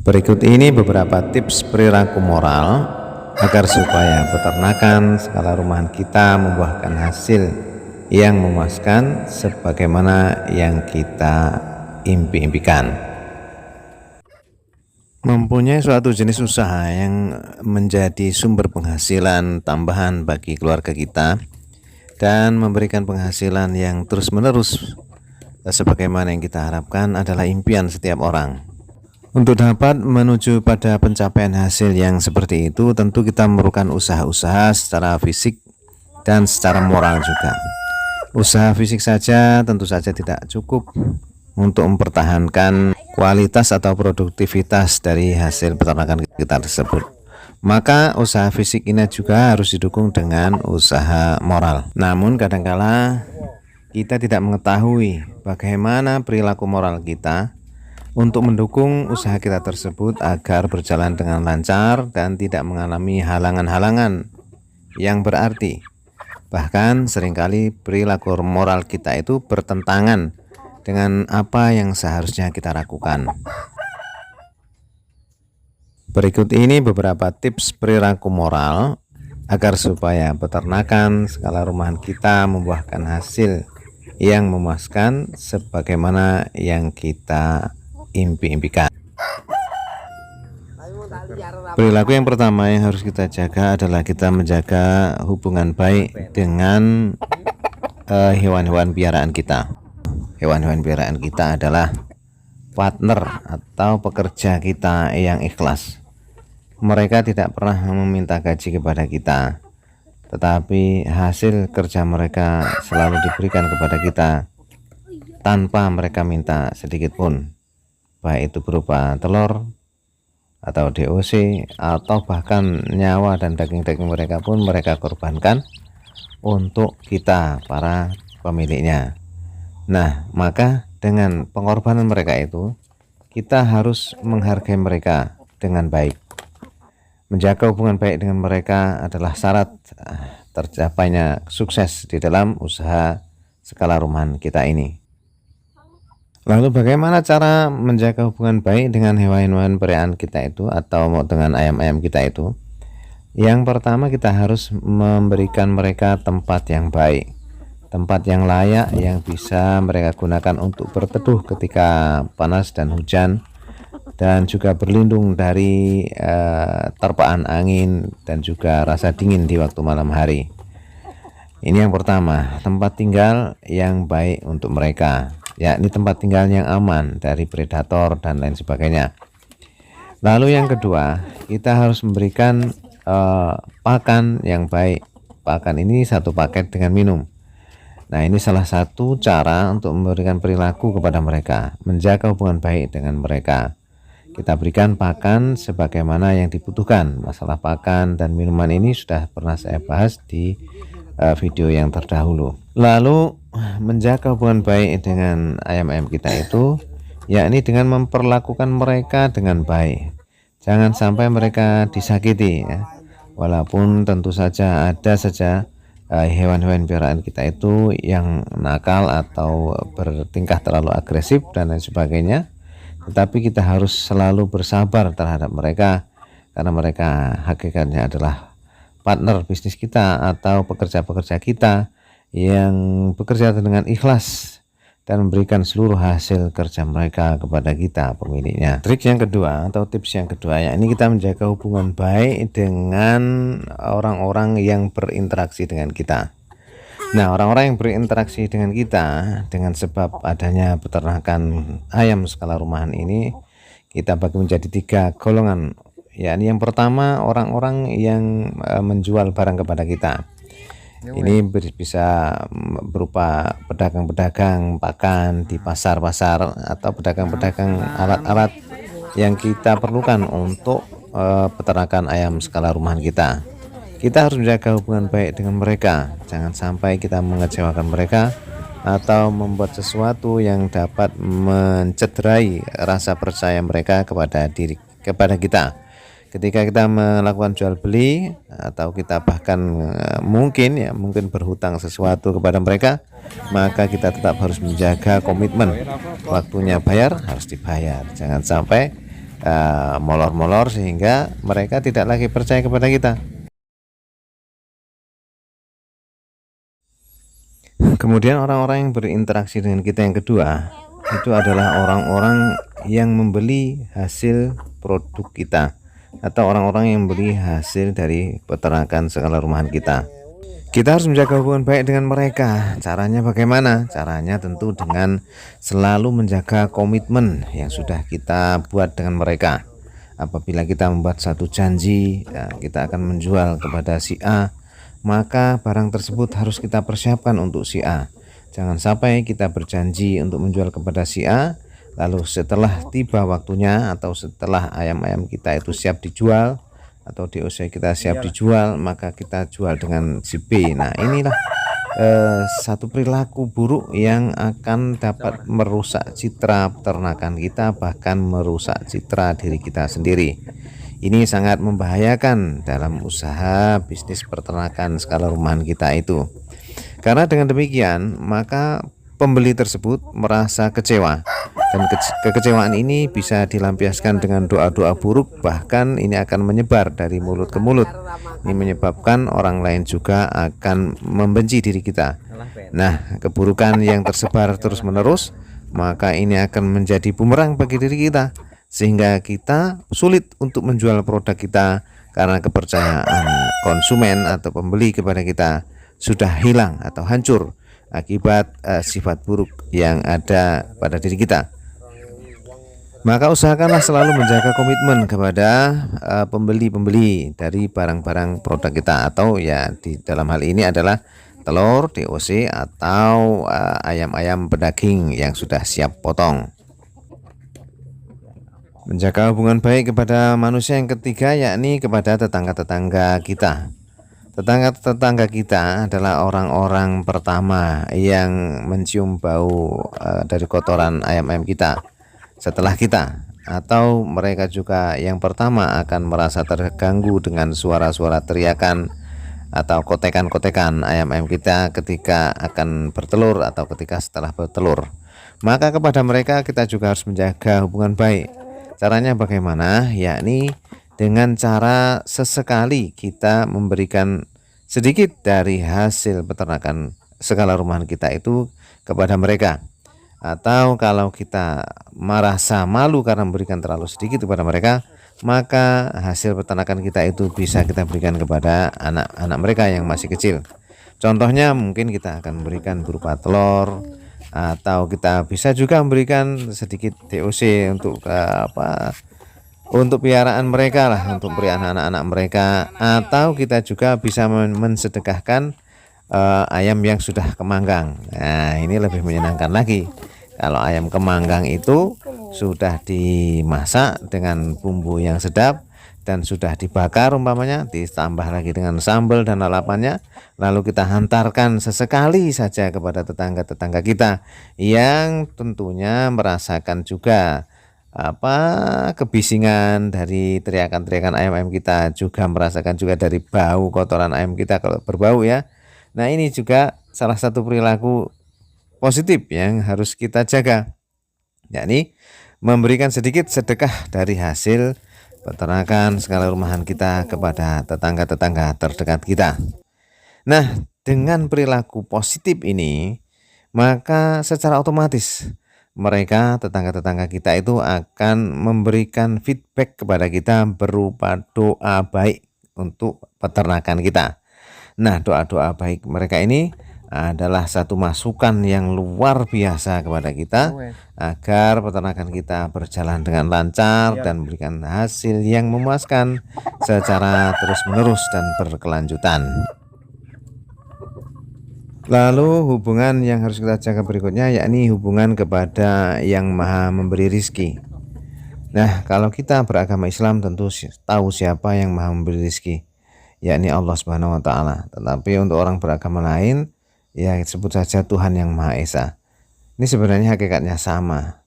Berikut ini beberapa tips perilaku moral agar supaya peternakan skala rumahan kita membuahkan hasil yang memuaskan sebagaimana yang kita impi-impikan. Mempunyai suatu jenis usaha yang menjadi sumber penghasilan tambahan bagi keluarga kita dan memberikan penghasilan yang terus-menerus sebagaimana yang kita harapkan adalah impian setiap orang. Untuk dapat menuju pada pencapaian hasil yang seperti itu, tentu kita memerlukan usaha-usaha secara fisik dan secara moral juga. Usaha fisik saja tentu saja tidak cukup untuk mempertahankan kualitas atau produktivitas dari hasil peternakan kita tersebut. Maka usaha fisik ini juga harus didukung dengan usaha moral. Namun kadangkala kita tidak mengetahui bagaimana perilaku moral kita untuk mendukung usaha kita tersebut agar berjalan dengan lancar dan tidak mengalami halangan-halangan yang berarti. Bahkan seringkali perilaku moral kita itu bertentangan dengan apa yang seharusnya kita lakukan. Berikut ini beberapa tips perilaku moral agar supaya peternakan skala rumahan kita membuahkan hasil yang memuaskan sebagaimana yang kita impi-impikan. Perilaku yang pertama yang harus kita jaga adalah kita menjaga hubungan baik dengan hewan-hewan piaraan kita. Hewan-hewan piaraan kita adalah partner atau pekerja kita yang ikhlas. Mereka tidak pernah meminta gaji kepada kita, tetapi hasil kerja mereka selalu diberikan kepada kita tanpa mereka minta sedikit pun, baik itu berupa telur atau DOC atau bahkan nyawa dan daging-daging mereka pun mereka korbankan untuk kita para pemiliknya. Nah, maka dengan pengorbanan mereka itu kita harus menghargai mereka dengan baik. Menjaga hubungan baik dengan mereka adalah syarat tercapainya sukses di dalam usaha skala rumahan kita ini. Lalu bagaimana cara menjaga hubungan baik dengan hewan-hewan peliharaan kita itu atau dengan ayam-ayam kita itu? Yang pertama, kita harus memberikan mereka tempat yang baik, tempat yang layak yang bisa mereka gunakan untuk berteduh ketika panas dan hujan, dan juga berlindung dari terpaan angin dan juga rasa dingin di waktu malam hari. Ini yang pertama, tempat tinggal yang baik untuk mereka, yakni tempat tinggal yang aman dari predator dan lain sebagainya. Lalu yang kedua, kita harus memberikan pakan yang baik. Pakan ini satu paket dengan minum. Nah, ini salah satu cara untuk memberikan perilaku kepada mereka, menjaga hubungan baik dengan mereka. Kita berikan pakan sebagaimana yang dibutuhkan. Masalah pakan dan minuman ini sudah pernah saya bahas di video yang terdahulu. Lalu menjaga hubungan baik dengan ayam-ayam kita itu yakni dengan memperlakukan mereka dengan baik. Jangan sampai mereka disakiti ya. Walaupun tentu saja ada saja hewan-hewan peliharaan kita itu yang nakal atau bertingkah terlalu agresif dan lain sebagainya, tetapi kita harus selalu bersabar terhadap mereka karena mereka hakikatnya adalah partner bisnis kita atau pekerja-pekerja kita yang bekerja dengan ikhlas dan memberikan seluruh hasil kerja mereka kepada kita pemiliknya. Trik yang kedua atau tips yang kedua, yakni kita menjaga hubungan baik dengan orang-orang yang berinteraksi dengan kita. Nah, orang-orang yang berinteraksi dengan kita dengan sebab adanya peternakan ayam skala rumahan ini kita bagi menjadi 3 golongan. Yakni yang pertama, orang-orang yang menjual barang kepada kita. Ini bisa berupa pedagang-pedagang pakan di pasar-pasar atau pedagang-pedagang alat-alat yang kita perlukan untuk peternakan ayam skala rumahan kita. Kita harus menjaga hubungan baik dengan mereka. Jangan sampai kita mengecewakan mereka atau membuat sesuatu yang dapat mencederai rasa percaya mereka kepada kita. Ketika kita melakukan jual beli atau kita bahkan mungkin berhutang sesuatu kepada mereka, maka kita tetap harus menjaga komitmen. Waktunya bayar harus dibayar. Jangan sampai molor-molor sehingga mereka tidak lagi percaya kepada kita. Kemudian orang-orang yang berinteraksi dengan kita yang kedua itu adalah orang-orang yang membeli hasil produk kita atau orang-orang yang membeli hasil dari peternakan skala rumahan kita. Kita harus menjaga hubungan baik dengan mereka. Caranya bagaimana? Caranya tentu dengan selalu menjaga komitmen yang sudah kita buat dengan mereka. Apabila kita membuat satu janji, ya, kita akan menjual kepada si A, maka barang tersebut harus kita persiapkan untuk si A. Jangan sampai kita berjanji untuk menjual kepada si A, lalu setelah tiba waktunya atau setelah ayam-ayam kita itu siap dijual atau DOC kita siap dijual, maka kita jual dengan si B. Nah, inilah satu perilaku buruk yang akan dapat merusak citra peternakan kita, bahkan merusak citra diri kita sendiri. Ini sangat membahayakan dalam usaha bisnis peternakan skala rumahan kita itu. Karena dengan demikian, maka pembeli tersebut merasa kecewa, dan kekecewaan ini bisa dilampiaskan dengan doa-doa buruk, bahkan ini akan menyebar dari mulut ke mulut. Ini menyebabkan orang lain juga akan membenci diri kita. Nah, keburukan yang tersebar terus-menerus, maka ini akan menjadi bumerang bagi diri kita, sehingga kita sulit untuk menjual produk kita karena kepercayaan konsumen atau pembeli kepada kita sudah hilang atau hancur akibat sifat buruk yang ada pada diri kita. Maka usahakanlah selalu menjaga komitmen kepada pembeli-pembeli dari barang-barang produk kita, atau ya di dalam hal ini adalah telur, DOC, atau ayam-ayam pedaging yang sudah siap potong. Menjaga hubungan baik kepada manusia yang ketiga, yakni kepada tetangga-tetangga kita. Tetangga-tetangga kita adalah orang-orang pertama yang mencium bau dari kotoran ayam-ayam kita setelah kita, atau mereka juga yang pertama akan merasa terganggu dengan suara-suara teriakan atau kotekan-kotekan ayam-ayam kita ketika akan bertelur atau ketika setelah bertelur. Maka kepada mereka kita juga harus menjaga hubungan baik. Caranya bagaimana? Yakni dengan cara sesekali kita memberikan sedikit dari hasil peternakan skala rumahan kita itu kepada mereka. Atau kalau kita merasa malu karena memberikan terlalu sedikit kepada mereka, maka hasil peternakan kita itu bisa kita berikan kepada anak-anak mereka yang masih kecil. Contohnya mungkin kita akan memberikan berupa telur, atau kita bisa juga memberikan sedikit DOC untuk untuk piaraan mereka lah, untuk beri anak-anak mereka. Atau kita juga bisa mensedekahkan ayam yang sudah kemanggang. Nah, ini lebih menyenangkan lagi. Kalau ayam kemanggang itu sudah dimasak dengan bumbu yang sedap dan sudah dibakar umpamanya, ditambah lagi dengan sambal dan lalapannya, lalu kita hantarkan sesekali saja kepada tetangga-tetangga kita yang tentunya merasakan juga kebisingan dari teriakan-teriakan ayam-ayam kita, juga merasakan juga dari bau kotoran ayam kita kalau berbau ya. Nah, ini juga salah satu perilaku positif yang harus kita jaga, yakni memberikan sedikit sedekah dari hasil peternakan skala rumahan kita kepada tetangga-tetangga terdekat kita. Nah, dengan perilaku positif ini, maka secara otomatis mereka, tetangga-tetangga kita itu akan memberikan feedback kepada kita berupa doa baik untuk peternakan kita. Nah, doa-doa baik mereka ini adalah satu masukan yang luar biasa kepada kita agar peternakan kita berjalan dengan lancar dan memberikan hasil yang memuaskan secara terus-menerus dan berkelanjutan. Lalu hubungan yang harus kita jaga berikutnya, yakni hubungan kepada yang maha memberi rizki. Nah, kalau kita beragama Islam tentu tahu siapa yang maha memberi rizki, yakni Allah Subhanahu wa Ta'ala. Tetapi untuk orang beragama lain, ya sebut saja Tuhan yang Maha Esa. Ini sebenarnya hakikatnya sama.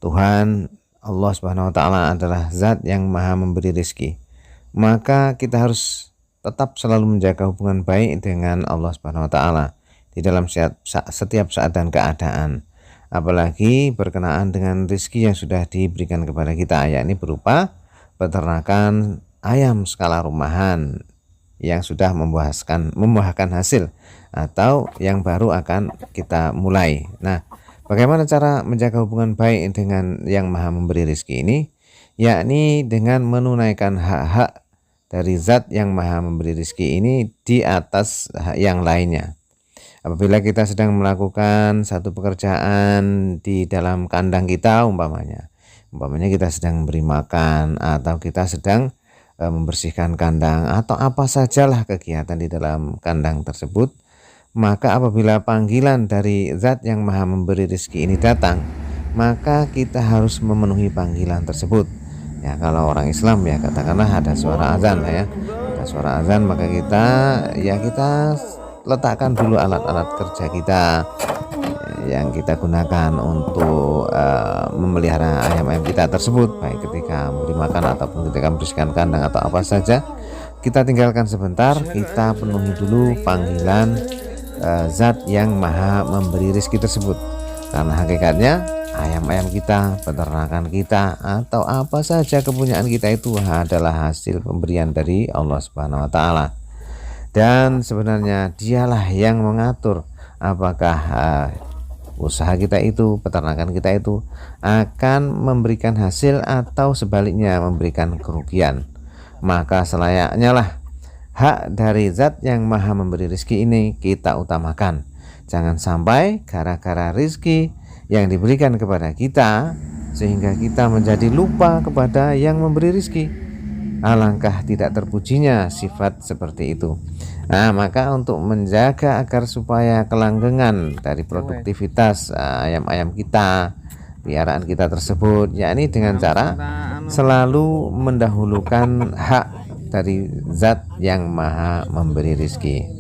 Tuhan Allah Subhanahu wa Ta'ala adalah zat yang maha memberi rizki. Maka kita harus tetap selalu menjaga hubungan baik dengan Allah Subhanahu wa Ta'ala di dalam setiap saat dan keadaan, apalagi berkenaan dengan rezeki yang sudah diberikan kepada kita, yakni berupa peternakan ayam skala rumahan yang sudah membuahkan hasil atau yang baru akan kita mulai. Nah, bagaimana cara menjaga hubungan baik dengan yang maha memberi rezeki ini? Yakni dengan menunaikan hak-hak dari zat yang maha memberi rezeki ini di atas hak yang lainnya. Apabila kita sedang melakukan satu pekerjaan di dalam kandang kita, umpamanya kita sedang memberi makan atau kita sedang membersihkan kandang atau apa sajalah kegiatan di dalam kandang tersebut, maka apabila panggilan dari zat yang maha memberi rezeki ini datang, maka kita harus memenuhi panggilan tersebut. Ya, kalau orang Islam ya katakanlah ada suara azan ya, ada suara azan, maka kita letakkan dulu alat-alat kerja kita yang kita gunakan untuk memelihara ayam-ayam kita tersebut, baik ketika memberi makan ataupun ketika membersihkan kandang atau apa saja. Kita tinggalkan sebentar, kita penuhi dulu panggilan zat yang maha memberi rezeki tersebut, karena hakikatnya ayam-ayam kita, peternakan kita, atau apa saja kepunyaan kita itu adalah hasil pemberian dari Allah Subhanahu wa taala. Dan sebenarnya dialah yang mengatur apakah usaha kita itu, peternakan kita itu akan memberikan hasil atau sebaliknya memberikan kerugian. Maka selayaknya lah hak dari zat yang maha memberi rezeki ini kita utamakan. Jangan sampai gara-gara rezeki yang diberikan kepada kita sehingga kita menjadi lupa kepada yang memberi rezeki. Alangkah tidak terpujinya sifat seperti itu. Nah, maka untuk menjaga agar supaya kelanggengan dari produktivitas ayam-ayam kita, piaraan kita tersebut, yakni dengan cara selalu mendahulukan hak dari zat yang maha memberi rezeki.